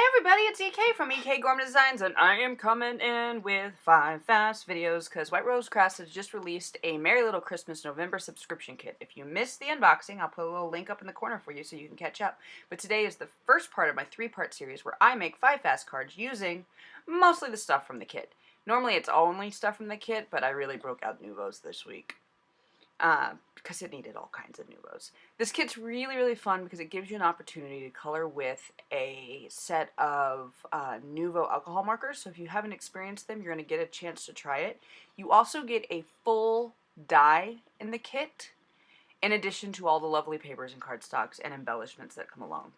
Hey everybody, it's EK from EK Gorman Designs, and I am coming in with 5 fast videos because White Rose Crafts has just released a Merry Little Christmas November subscription kit. If you missed the unboxing, I'll put a little link up in the corner for you so you can catch up. But today is the first part of my 3-part series where I make 5 fast cards using mostly the stuff from the kit. Normally it's only stuff from the kit, but I really broke out nouveaux this week. Because it needed all kinds of nouveaux. This kit's really fun because it gives you an opportunity to color with a set of nouveau alcohol markers. So if you haven't experienced them, you're going to get a chance to try it. You also get a full die in the kit, in addition to all the lovely papers and cardstocks and embellishments that come along.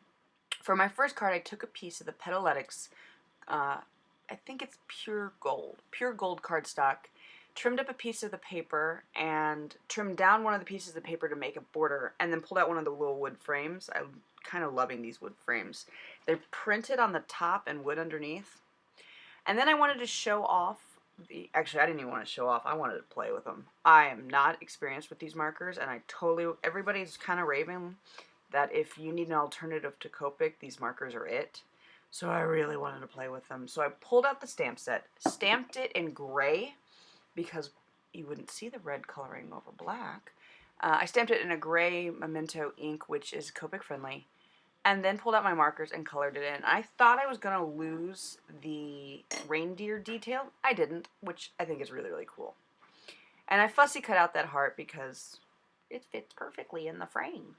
For my first card, I took a piece of the Petaletics, I think it's pure gold cardstock, trimmed up a piece of the paper and trimmed down one of the pieces of the paper to make a border, and then pulled out one of the little wood frames. I'm kind of loving these wood frames. They're printed on the top and wood underneath. And then I wanted to show off actually I didn't even want to show off, I wanted to play with them. I am not experienced with these markers, and everybody's kind of raving that if you need an alternative to Copic, these markers are it. So I really wanted to play with them. So I pulled out the stamp set, stamped it in gray, because you wouldn't see the red coloring over black. I stamped it in a gray Memento ink, which is Copic friendly, and then pulled out my markers and colored it in. I thought I was going to lose the reindeer detail. I didn't, which I think is really cool. And I fussy cut out that heart because it fits perfectly in the frame.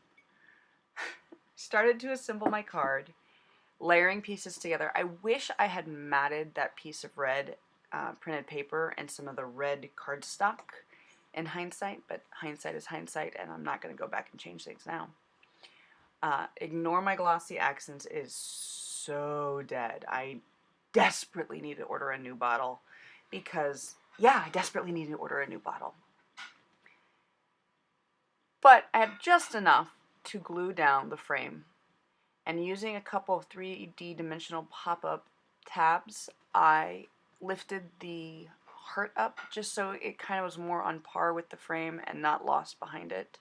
Started to assemble my card, layering pieces together. I wish I had matted that piece of red printed paper and some of the red cardstock in hindsight, but hindsight is hindsight, and I'm not going to go back and change things now. Ignore my glossy accents, it is so dead. I desperately need to order a new bottle because, yeah, I desperately need to order a new bottle. But I had just enough to glue down the frame, and using a couple of 3D dimensional pop-up tabs, I lifted the heart up just so it kind of was more on par with the frame and not lost behind it.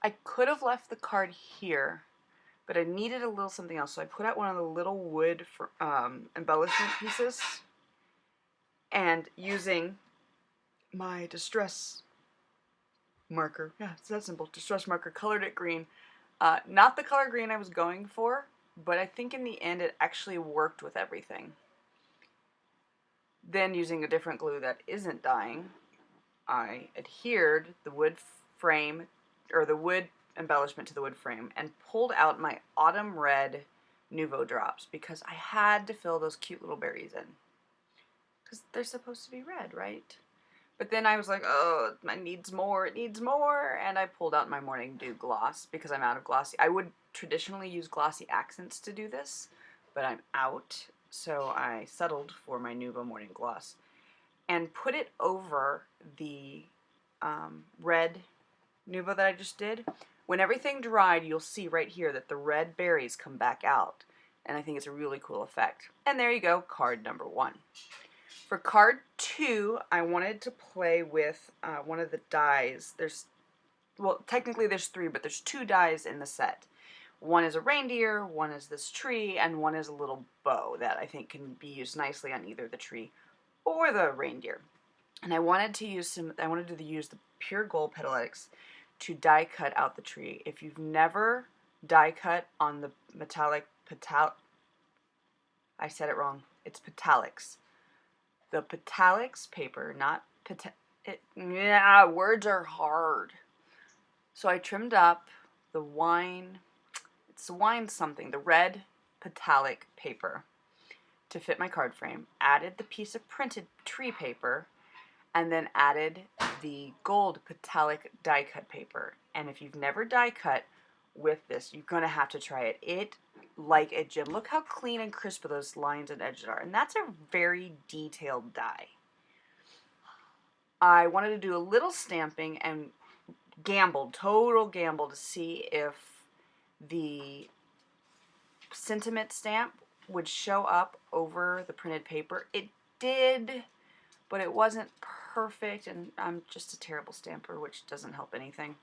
I could have left the card here, but I needed a little something else, so I put out one of the little wood embellishment pieces, and using my distress marker, yeah, it's that simple, distress marker, colored it green. Not the color green I was going for, but I think in the end it actually worked with everything. Then, using a different glue that isn't dyeing, I adhered the wood frame, or the wood embellishment to the wood frame, and pulled out my autumn red nouveau drops because I had to fill those cute little berries in. Because they're supposed to be red, right? But then I was like, oh, it needs more, and I pulled out my Morning Dew gloss because I'm out of glossy. I would traditionally use glossy accents to do this, but I'm out. So I settled for my Nouveau Morning Gloss and put it over the red Nouveau that I just did. When everything dried, you'll see right here that the red berries come back out, and I think it's a really cool effect. And there you go, card number 1. For card 2, I wanted to play with one of the dies. Technically there's 3, but there's 2 dies in the set. One is a reindeer, one is this tree, and one is a little bow that I think can be used nicely on either the tree or the reindeer. And I wanted to use the pure gold Petaletics to die cut out the tree. If you've never die cut on the metallic I said it wrong. It's Petalics. The Petalics paper, not yeah, words are hard. So I trimmed up the wine something, the red Petalic paper to fit my card frame, added the piece of printed tree paper, and then added the gold Petalic die cut paper. And if you've never die cut with this, you're going to have to try it. Like a gem. Look how clean and crisp those lines and edges are. And that's a very detailed die. I wanted to do a little stamping and total gamble to see if the sentiment stamp would show up over the printed paper. It did, but it wasn't perfect, and I'm just a terrible stamper, which doesn't help anything.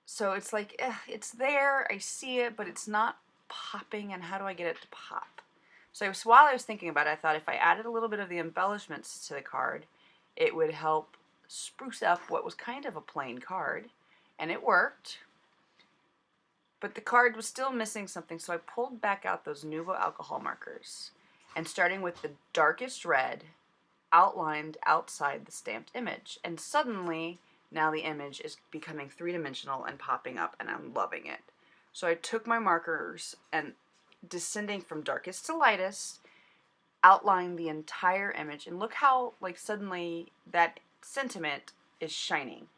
So it's like, it's there, I see it, but it's not popping, and how do I get it to pop? So while I was thinking about it, I thought if I added a little bit of the embellishments to the card, it would help spruce up what was kind of a plain card, and it worked. But the card was still missing something, so I pulled back out those Nuvo alcohol markers, and starting with the darkest red, outlined outside the stamped image. And suddenly, now the image is becoming three-dimensional and popping up, and I'm loving it. So I took my markers and, descending from darkest to lightest, outlined the entire image, and look how, like, suddenly that sentiment is shining.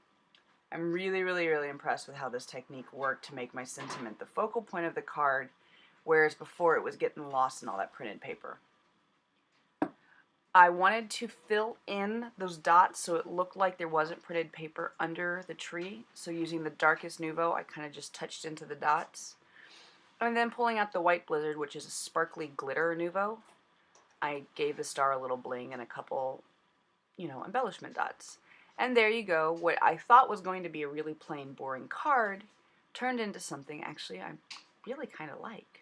I'm really, really, really impressed with how this technique worked to make my sentiment the focal point of the card, whereas before it was getting lost in all that printed paper. I wanted to fill in those dots so it looked like there wasn't printed paper under the tree, so using the darkest Nuvo, I kind of just touched into the dots. And then pulling out the White Blizzard, which is a sparkly glitter Nuvo, I gave the star a little bling and a couple, embellishment dots. And there you go. What I thought was going to be a really plain, boring card turned into something actually I really kind of like.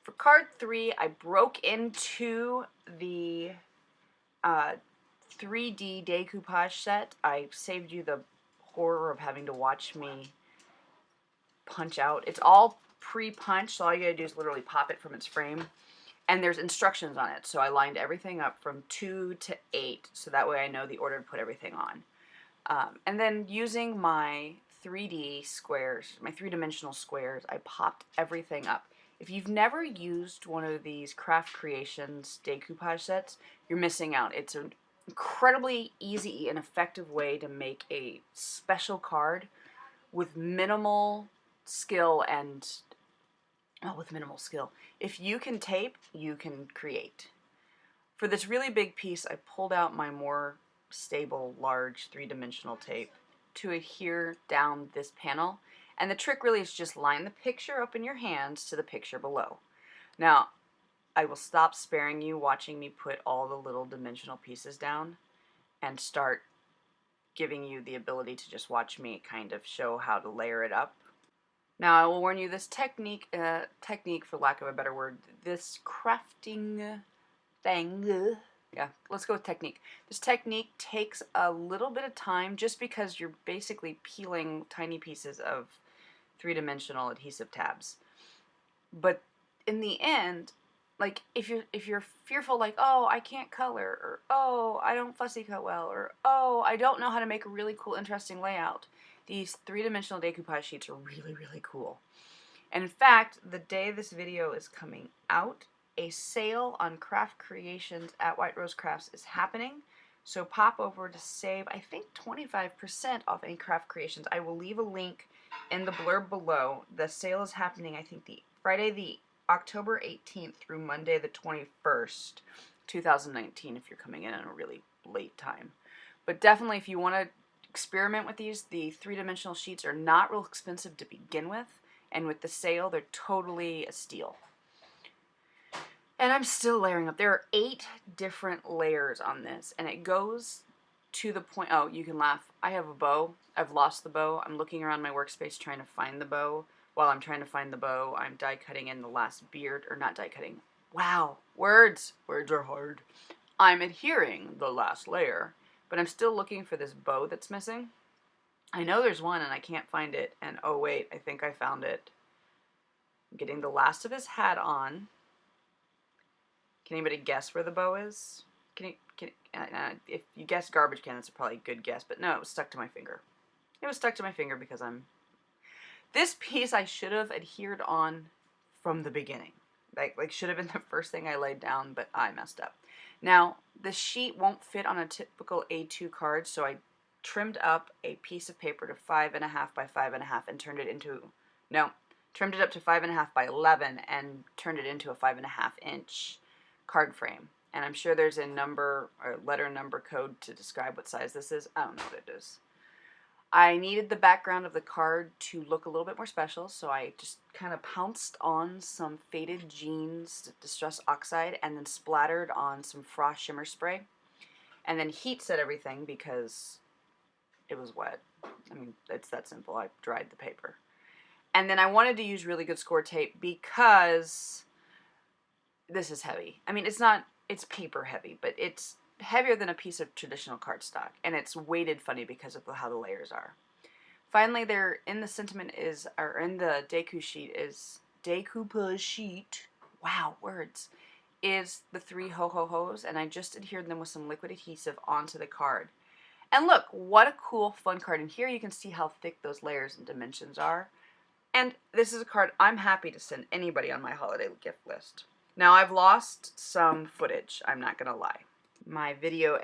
For card 3, I broke into the 3D decoupage set. I saved you the horror of having to watch me punch out. It's all pre-punched, so all you gotta do is literally pop it from its frame. And there's instructions on it, so I lined everything up from 2 to 8, so that way I know the order to put everything on. And then using my 3D squares, my three-dimensional squares, I popped everything up. If you've never used one of these Craft Creations decoupage sets, you're missing out. It's an incredibly easy and effective way to make a special card with minimal skill and... Oh, with minimal skill. If you can tape, you can create. For this really big piece, I pulled out my more stable, large, three-dimensional tape to adhere down this panel. And the trick really is just line the picture up in your hands to the picture below. Now, I will stop sparing you watching me put all the little dimensional pieces down and start giving you the ability to just watch me kind of show how to layer it up. Now, I will warn you, this technique, for lack of a better word, this crafting thing, yeah, let's go with technique. This technique takes a little bit of time just because you're basically peeling tiny pieces of three-dimensional adhesive tabs. But in the end, like, if you're fearful, like, oh, I can't color, or oh, I don't fussy cut well, or oh, I don't know how to make a really cool, interesting layout, these three-dimensional decoupage sheets are really, really cool. And in fact, the day this video is coming out, a sale on Craft Creations at White Rose Crafts is happening. So pop over to save, I think, 25% off any Craft Creations. I will leave a link in the blurb below. The sale is happening, I think, the Friday the October 18th through Monday the 21st, 2019, if you're coming in at a really late time. But definitely, if you want to experiment with these, the three-dimensional sheets are not real expensive to begin with, and with the sale, they're totally a steal. And I'm still layering up. There are 8 different layers on this, and it goes to the point... Oh, you can laugh. I have a bow. I've lost the bow. I'm looking around my workspace trying to find the bow. While I'm trying to find the bow, I'm die cutting in the last beard, or not die cutting. Wow, words. Words are hard. I'm adhering the last layer, but I'm still looking for this bow that's missing. I know there's one and I can't find it, and oh wait, I think I found it. I'm getting the last of his hat on. Can anybody guess where the bow is? If you guess garbage can, that's probably a good guess, but no, it was stuck to my finger. It was stuck to my finger because this piece I should have adhered on from the beginning. Like should have been the first thing I laid down, but I messed up. Now, the sheet won't fit on a typical A2 card, so I trimmed up a piece of paper to 5.5 by 5.5 and turned it into, trimmed it up to 5.5 by 11 and turned it into a 5.5 inch card frame. And I'm sure there's a number or letter number code to describe what size this is. I don't know what it is. I needed the background of the card to look a little bit more special, so I just kind of pounced on some Faded Jeans Distress Oxide and then splattered on some Frost Shimmer Spray. And then heat set everything because it was wet. I mean, it's that simple. I dried the paper. And then I wanted to use really good score tape because this is heavy. I mean, it's paper heavy, but it's heavier than a piece of traditional cardstock, and it's weighted funny because of how the layers are. Finally, there in the sentiment is, or in the decoupage sheet, wow, words, is the 3 ho-ho-hos, and I just adhered them with some liquid adhesive onto the card. And look, what a cool, fun card. And here you can see how thick those layers and dimensions are. And this is a card I'm happy to send anybody on my holiday gift list. Now, I've lost some footage, I'm not going to lie. My video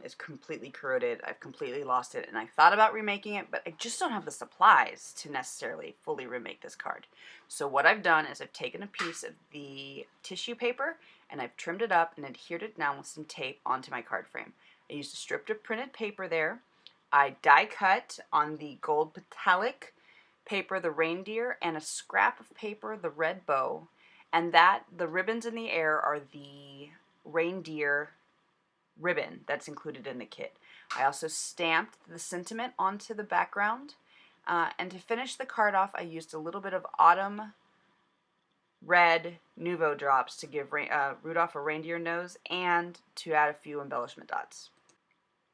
is completely corroded. I've completely lost it, and I thought about remaking it, but I just don't have the supplies to necessarily fully remake this card. So what I've done is I've taken a piece of the tissue paper, and I've trimmed it up and adhered it down with some tape onto my card frame. I used a strip of printed paper there. I die cut on the gold metallic paper the reindeer, and a scrap of paper the red bow, and the ribbons in the air are the reindeer ribbon that's included in the kit. I also stamped the sentiment onto the background, and to finish the card off, I used a little bit of autumn red Nuvo drops to give Rudolph a reindeer nose and to add a few embellishment dots.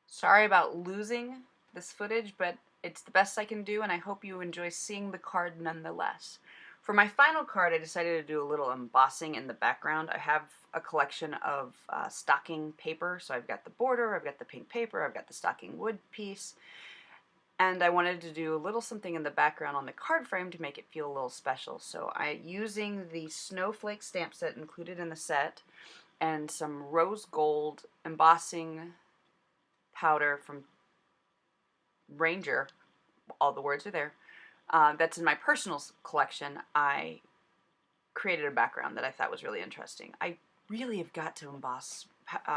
Sorry about losing this footage, but it's the best I can do, and I hope you enjoy seeing the card nonetheless. For my final card, I decided to do a little embossing in the background. I have a collection of stocking paper, so I've got the border, I've got the pink paper, I've got the stocking wood piece, and I wanted to do a little something in the background on the card frame to make it feel a little special. So using the snowflake stamp set included in the set, and some rose gold embossing powder from Ranger, all the words are there, that's in my personal collection, I created a background that I thought was really interesting. I really have got to emboss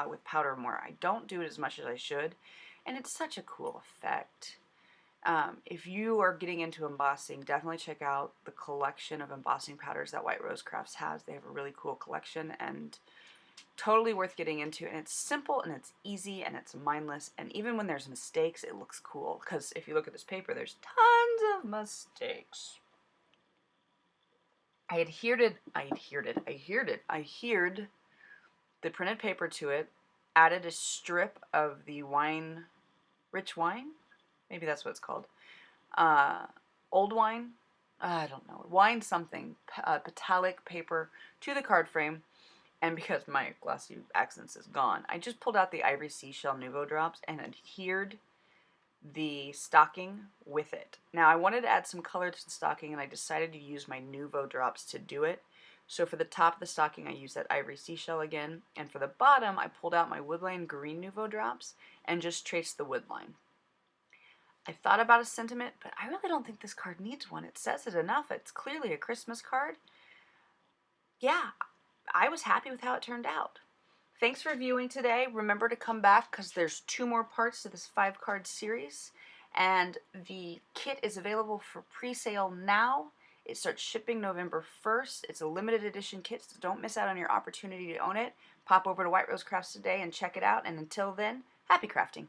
with powder more. I don't do it as much as I should, and it's such a cool effect. If you are getting into embossing, definitely check out the collection of embossing powders that White Rose Crafts has. They have a really cool collection, and totally worth getting into, and it's simple and it's easy and it's mindless, and even when there's mistakes it looks cool, because if you look at this paper there's tons of mistakes. I adhered the printed paper to it, added a strip of the rich wine, maybe that's what it's called, old wine, I don't know, wine something, metallic paper to the card frame. And because my glossy accents is gone, I just pulled out the ivory seashell Nuvo drops and adhered the stocking with it. Now I wanted to add some color to the stocking, and I decided to use my Nuvo drops to do it. So for the top of the stocking I used that ivory seashell again, and for the bottom I pulled out my Woodland green Nuvo drops and just traced the wood line. I thought about a sentiment, but I really don't think this card needs one. It says it enough. It's clearly a Christmas card. Yeah, I was happy with how it turned out. Thanks for viewing today. Remember to come back because there's 2 more parts to this 5-card series, and the kit is available for pre-sale now. It starts shipping November 1st. It's a limited edition kit, so don't miss out on your opportunity to own it. Pop over to White Rose Crafts today and check it out, and until then, happy crafting.